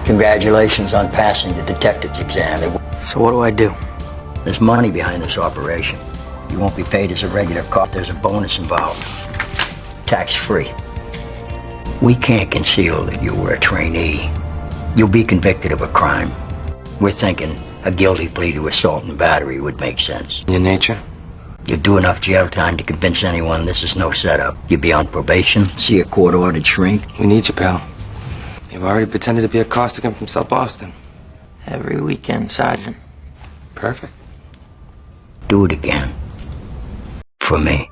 Congratulations on passing the detective's exam. So what do I do? There's money behind this operation. You won't be paid as a regular cop. There's a bonus involved. Tax-free. We can't conceal that you were a trainee. You'll be convicted of a crime. We're thinking a guilty plea to assault and battery would make sense. Your nature? You'll do enough jail time to convince anyone this is no setup. You'll be on probation, see a court-ordered shrink. We need you, pal. You've already pretended to be a Costigan from South Boston. Every weekend, Sergeant. Perfect. Do it again. For me.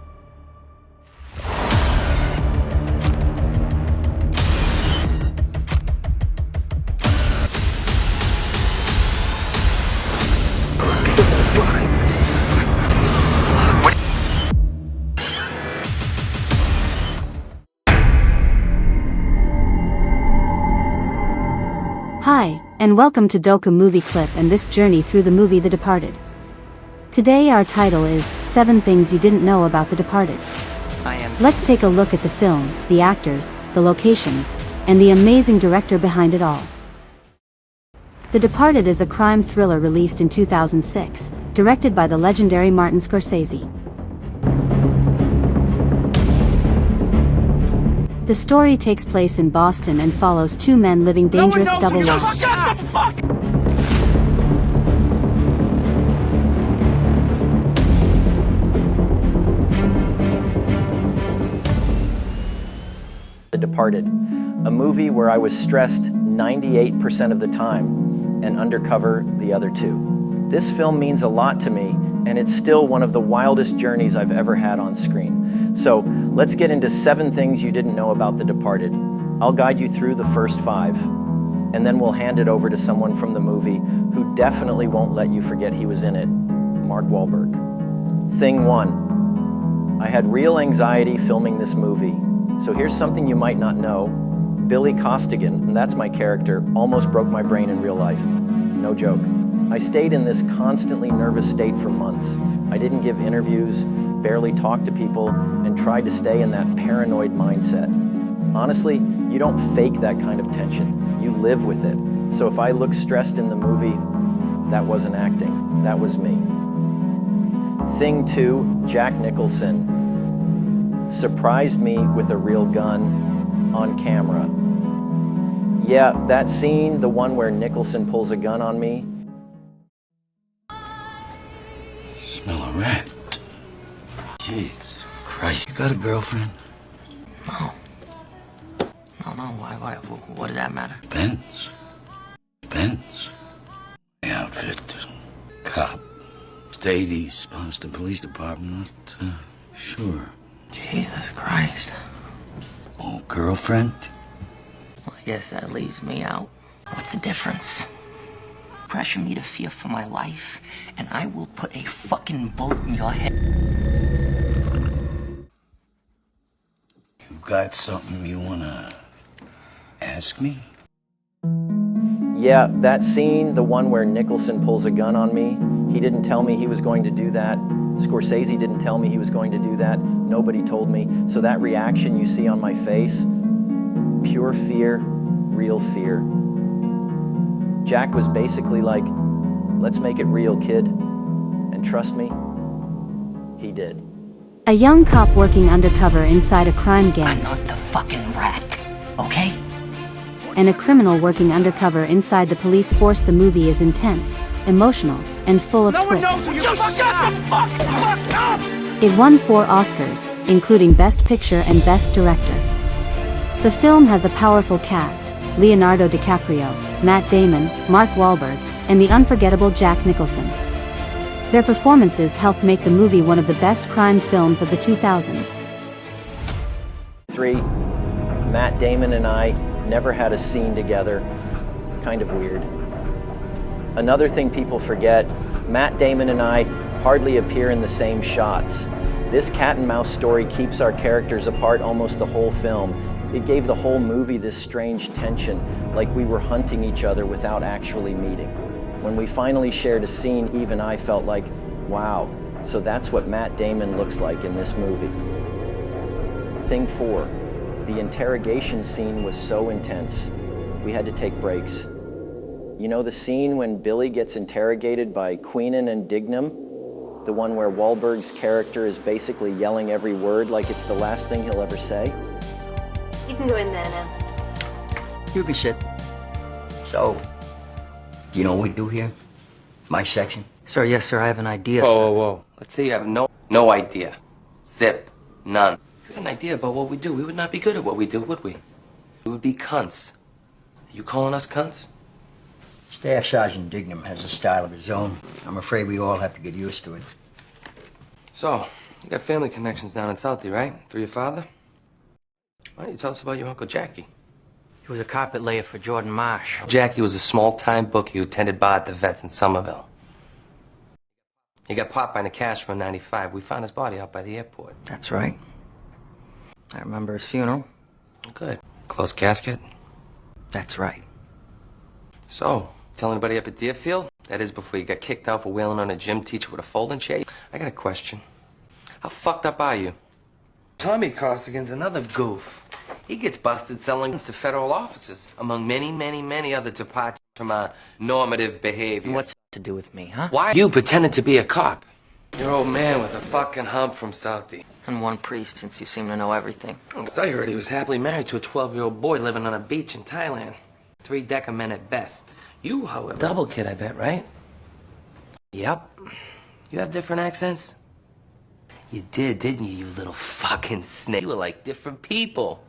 Hi, and welcome to DocuMovie Clip and this journey through the movie The Departed. Today our title is 7 Things You Didn't Know About The Departed. Let's take a look at the film, the actors, the locations, and the amazing director behind it all. The Departed is a crime thriller released in 2006, directed by the legendary Martin Scorsese. The story takes place in Boston and follows 2 men living dangerous double lives. The Departed, a movie where I was stressed 98% of the time and undercover the other 2. This film means a lot to me, and it's still one of the wildest journeys I've ever had on screen. So let's get into 7 things you didn't know about The Departed. I'll guide you through the first 5, and then we'll hand it over to someone from the movie who definitely won't let you forget he was in it, Mark Wahlberg. Thing 1, I had real anxiety filming this movie. So here's something you might not know. Billy Costigan, and that's my character, almost broke my brain in real life. No joke. I stayed in this constantly nervous state for months. I didn't give interviews, barely talked to people, and tried to stay in that paranoid mindset. Honestly, you don't fake that kind of tension. You live with it. So if I look stressed in the movie, that wasn't acting. That was me. Thing 2, Jack Nicholson surprised me with a real gun on camera. Yeah, that scene, the one where Nicholson pulls a gun on me. Smell a rat. Jesus Christ. You got a girlfriend? No. No, why, what does that matter? Benz. The outfit. Cop. State he sponsors the police department. Not sure. Jesus Christ. Oh, girlfriend? Well, I guess that leaves me out. What's the difference? Pressure me to fear for my life, and I will put a fucking bullet in your head. You got something you wanna ask me? Yeah, that scene, the one where Nicholson pulls a gun on me, he didn't tell me he was going to do that. Scorsese didn't tell me he was going to do that. Nobody told me. So that reaction you see on my face, pure fear, real fear. Jack was basically like, let's make it real, kid. And trust me, he did. A young cop working undercover inside a crime gang. I'm not the fucking rat, okay? And a criminal working undercover inside the police force. The movie is intense, emotional, and full of twists. It won 4 Oscars, including Best Picture and Best Director. The film has a powerful cast: Leonardo DiCaprio, Matt Damon, Mark Wahlberg, and the unforgettable Jack Nicholson. Their performances helped make the movie one of the best crime films of the 2000s. 3, Matt Damon and I never had a scene together. Kind of weird. Another thing people forget, Matt Damon and I hardly appear in the same shots. This cat and mouse story keeps our characters apart almost the whole film. It gave the whole movie this strange tension, like we were hunting each other without actually meeting. When we finally shared a scene, even I felt like, wow, so that's what Matt Damon looks like in this movie. Thing 4, the interrogation scene was so intense, we had to take breaks. You know the scene when Billy gets interrogated by Queenan and Dignam? The one where Wahlberg's character is basically yelling every word like it's the last thing he'll ever say? You can go in there now. You be sit. So, do you know what we do here? My section? Sir, yes, sir, I have an idea. Whoa. Let's say you have no idea. Zip. None. If you had an idea about what we do, we would not be good at what we do, would we? We would be cunts. Are you calling us cunts? Staff Sergeant Dignam has a style of his own. I'm afraid we all have to get used to it. So, you got family connections down in Southie, right? Through your father? Why don't you tell us about your Uncle Jackie? He was a carpet layer for Jordan Marsh. Jackie was a small-time bookie who tended bar at the vets in Somerville. He got popped by Nicholson in '95. We found his body out by the airport. That's right. I remember his funeral. Good. Closed casket? That's right. So, tell anybody up at Deerfield? That is before you got kicked out for wailing on a gym teacher with a folding chair. I got a question. How fucked up are you? Tommy Costigan's another goof. He gets busted selling guns to federal officers, among many other departures from normative behavior. And what's that to do with me, huh? Why are you pretending to be a cop? Your old man was a fucking hump from Southie. And one priest, since you seem to know everything. I heard he was happily married to a 12-year-old boy living on a beach in Thailand. 3-decker men at best. You, however, double kid, I bet, right? Yep. You have different accents? You did, didn't you, you little fucking snake? You were like different people.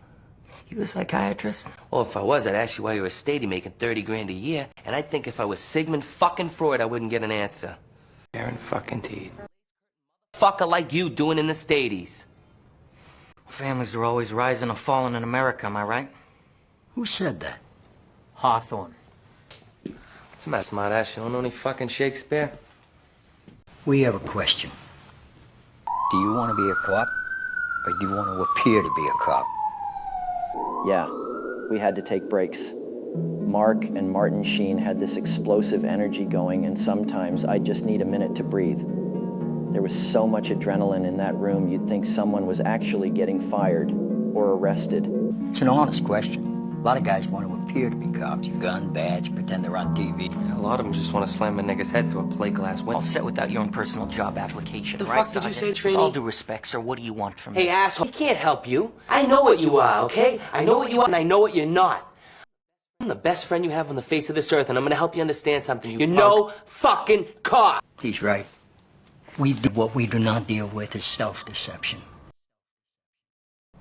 You a psychiatrist? Well, if I was, I'd ask you why you're a statey making 30 grand a year, and I'd think if I was Sigmund fucking Freud, I wouldn't get an answer. Aaron fucking Teed. Fucker like you doing in the stateies. Families are always rising or falling in America, am I right? Who said that? Hawthorne. What's the matter, smart ass? You don't know any fucking Shakespeare? We have a question. Do you want to be a cop, or do you want to appear to be a cop? Yeah, we had to take breaks. Mark and Martin Sheen had this explosive energy going, and sometimes I just need a minute to breathe. There was so much adrenaline in that room, you'd think someone was actually getting fired or arrested. It's an honest question. A lot of guys want to appear to be cops. Gun, badge, pretend they're on TV. A lot of them just want to slam a nigga's head through a plate glass window. All set without your own personal job application, The right, fuck did you Sergeant? say, trainee? With all due respect, sir, what do you want from me? Hey, asshole, he can't help you. I know what you are, okay? I know what you are, and I know what you're not. I'm the best friend you have on the face of this earth, and I'm gonna help you understand something, You're no fucking cop! He's right. What we do not deal with is self-deception.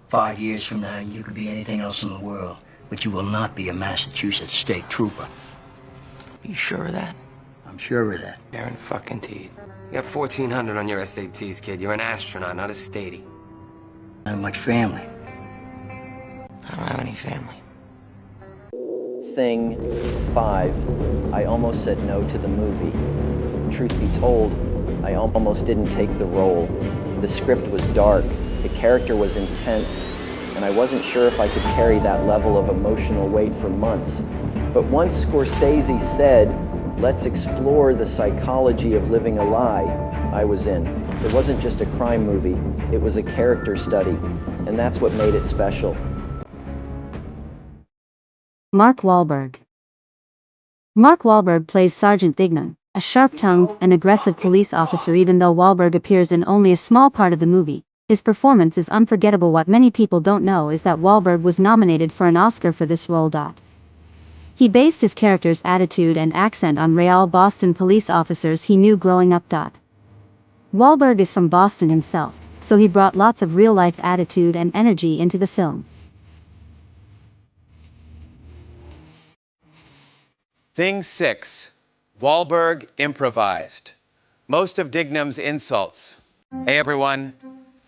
5 years from now, you could be anything else in the world, but you will not be a Massachusetts state trooper. You sure of that? I'm sure of that. Aaron fucking Teed. You got 1,400 on your SATs, kid. You're an astronaut, not a statey. I have much family. I don't have any family. Thing 5, I almost said no to the movie. Truth be told, I almost didn't take the role. The script was dark, the character was intense, and I wasn't sure if I could carry that level of emotional weight for months. But once Scorsese said, "Let's explore the psychology of living a lie," I was in. It wasn't just a crime movie, it was a character study, and that's what made it special. Mark Wahlberg. Mark Wahlberg plays Sergeant Dignam, a sharp-tongued and aggressive police officer. Even though Wahlberg appears in only a small part of the movie, his performance is unforgettable. What many people don't know is that Wahlberg was nominated for an Oscar for this role. He based his character's attitude and accent on real Boston police officers he knew growing up. Wahlberg is from Boston himself, so he brought lots of real-life attitude and energy into the film. Thing 6. Wahlberg improvised. Most of Dignam's insults. Hey everyone,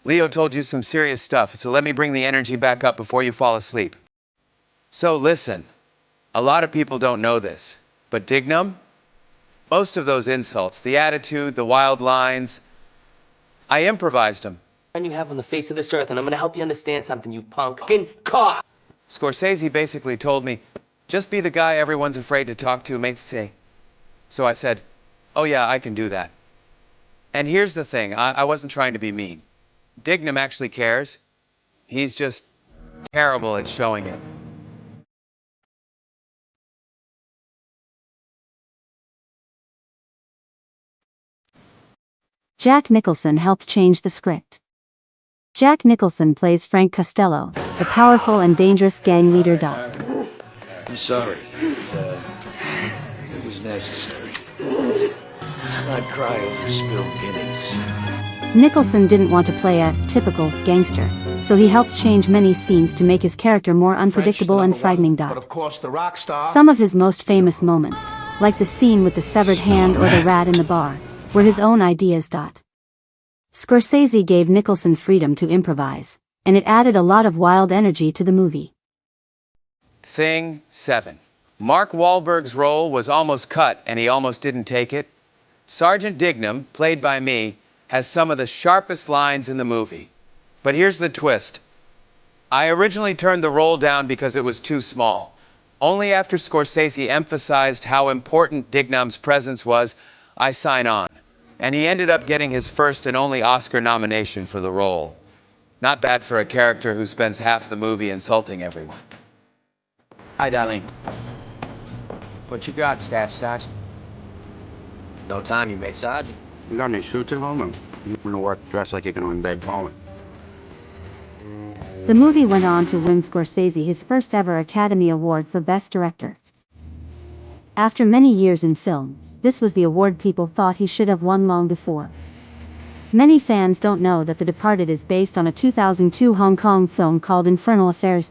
Leo told you some serious stuff, so let me bring the energy back up before you fall asleep. So listen, a lot of people don't know this, but Dignam, most of those insults, the attitude, the wild lines, I improvised them. And you have on the face of this earth, and I'm gonna help you understand something, you pumpkin cop! Scorsese basically told me, just be the guy everyone's afraid to talk to, matey. So I said, oh yeah, I can do that. And here's the thing, I wasn't trying to be mean. Dignam actually cares. He's just terrible at showing it. Jack Nicholson helped change the script. Jack Nicholson plays Frank Costello, the powerful and dangerous gang leader. I'm sorry. It was necessary. Let's not cry over spilled guineas. Nicholson didn't want to play a typical gangster, so he helped change many scenes to make his character more unpredictable and frightening. But of course, the rock star. Some of his most famous moments, like the scene with the severed hand or the rat in the bar, were his own ideas. Scorsese gave Nicholson freedom to improvise, and it added a lot of wild energy to the movie. Thing 7. Mark Wahlberg's role was almost cut and he almost didn't take it. Sergeant Dignam, played by me, has some of the sharpest lines in the movie. But here's the twist. I originally turned the role down because it was too small. Only after Scorsese emphasized how important Dignam's presence was, I sign on. And he ended up getting his first and only Oscar nomination for the role. Not bad for a character who spends half the movie insulting everyone. Hi, darling. What you got, Staff Sergeant? No time, you mate, Sergeant. You got any suits at home? You're gonna work dressed like you're gonna invade Poland. The movie went on to win Scorsese his first ever Academy Award for Best Director. After many years in film, this was the award people thought he should have won long before. Many fans don't know that The Departed is based on a 2002 Hong Kong film called Infernal Affairs.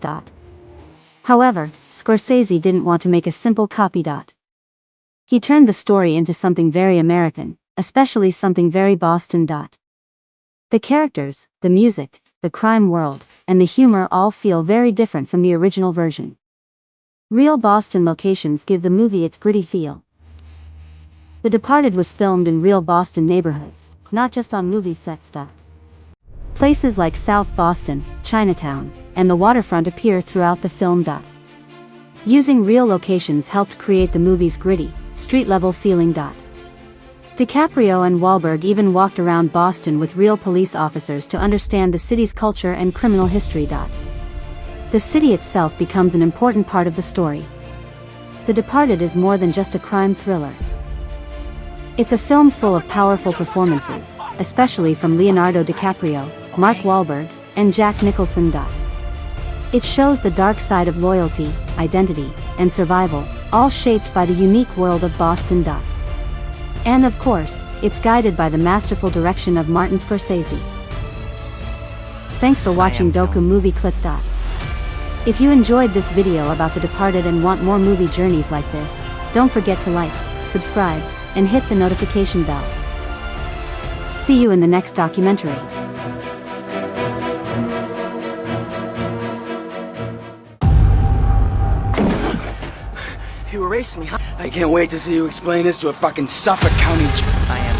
However, Scorsese didn't want to make a simple copy. He turned the story into something very American, especially something very Boston. The characters, the music, the crime world, and the humor all feel very different from the original version. Real Boston locations give the movie its gritty feel. The Departed was filmed in real Boston neighborhoods, not just on movie sets. Places like South Boston, Chinatown, and the waterfront appear throughout the film. Using real locations helped create the movie's gritty, street-level feeling. DiCaprio and Wahlberg even walked around Boston with real police officers to understand the city's culture and criminal history. The city itself becomes an important part of the story. The Departed is more than just a crime thriller. It's a film full of powerful performances, especially from Leonardo DiCaprio, Mark Wahlberg, and Jack Nicholson. It shows the dark side of loyalty, identity, and survival, all shaped by the unique world of Boston. And of course, it's guided by the masterful direction of Martin Scorsese. Thanks for watching DocuMovie Clip. If you enjoyed this video about The Departed and want more movie journeys like this, don't forget to like, subscribe, and hit the notification bell. See you in the next documentary. You erased me, huh? I can't wait to see you explain this to a fucking Suffolk County. I am